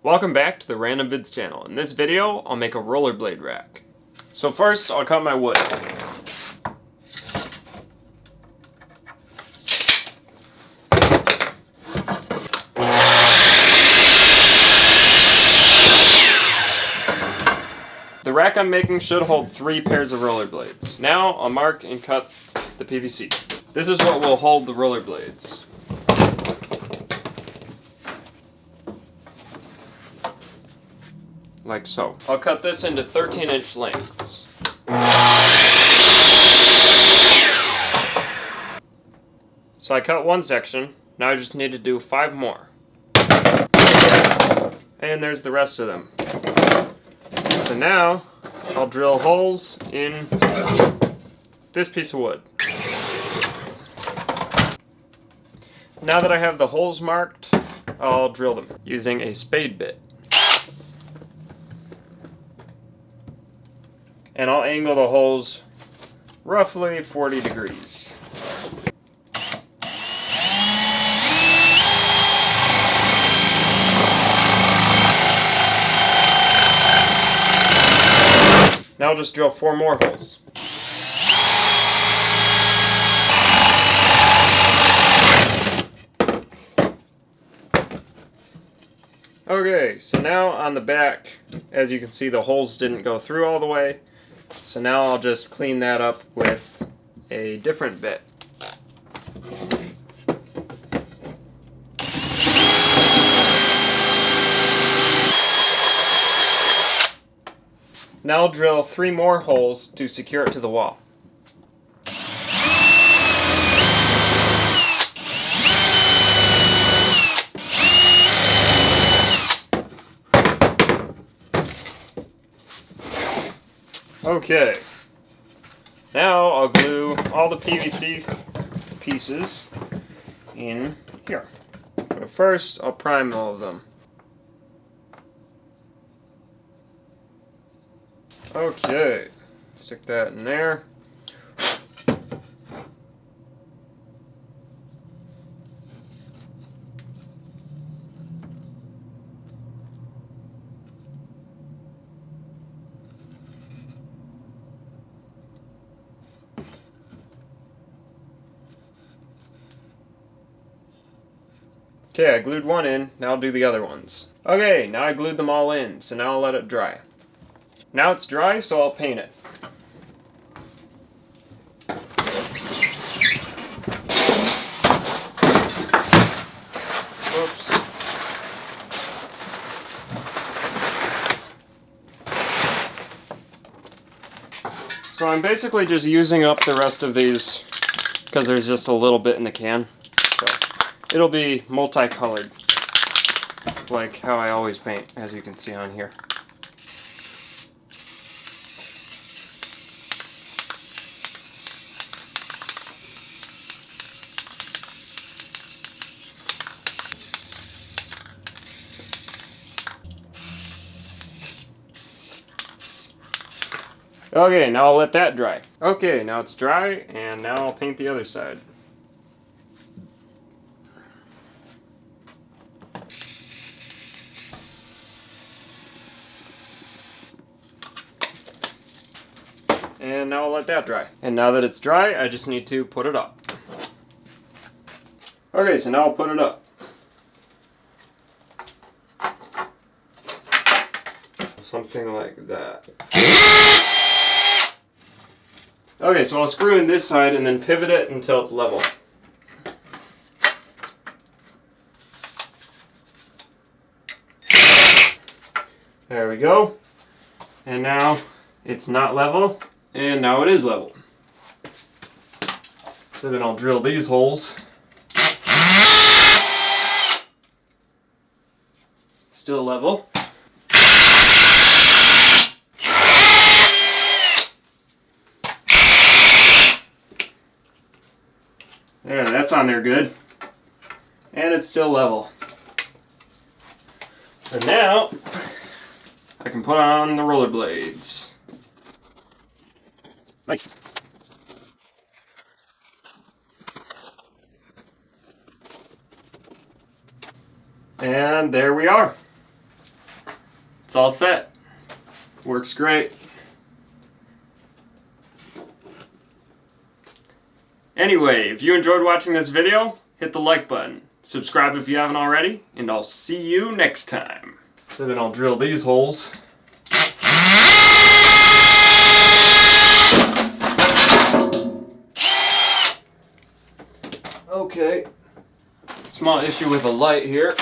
Welcome back to the Random Vids channel. In this video, I'll make a rollerblade rack. So first, I'll cut my wood. The rack I'm making should hold 3 pairs of rollerblades. Now, I'll mark and cut the PVC. This is what will hold the rollerblades. Like so. I'll cut this into 13-inch lengths. So I cut one section, now I just need to do 5 more. And there's the rest of them. So now, I'll drill holes in this piece of wood. Now that I have the holes marked, I'll drill them using a spade bit. And I'll angle the holes roughly 40 degrees. Now I'll just drill 4 more holes. Okay, so now on the back, as you can see, the holes didn't go through all the way. So now I'll just clean that up with a different bit. Now I'll drill 3 more holes to secure it to the wall. Okay, now I'll glue all the PVC pieces in here. But first, I'll prime all of them. Okay, stick that in there. Okay, I glued one in, now I'll do the other ones. Okay, now I glued them all in, so now I'll let it dry. Now it's dry, so I'll paint it. Oops. So I'm basically just using up the rest of these because there's just a little bit in the can. So it'll be multicolored, like how I always paint, as you can see on here. Okay, now I'll let that dry. Okay, now it's dry, and now I'll paint the other side. And now I'll let that dry. And now that it's dry, I just need to put it up. Okay, so now I'll put it up. Something like that. Okay, so I'll screw in this side and then pivot it until it's level. There we go. And now it's not level, and now it is level. So then I'll drill these holes. Still level. There, that's on there good. And it's still level. So now, I can put on the rollerblades. Nice. And there we are. it's all set. Works great. Anyway, if you enjoyed watching this video, hit the like button. Subscribe if you haven't already, and I'll see you next time. So then I'll drill these holes. Okay. Small issue with the light here.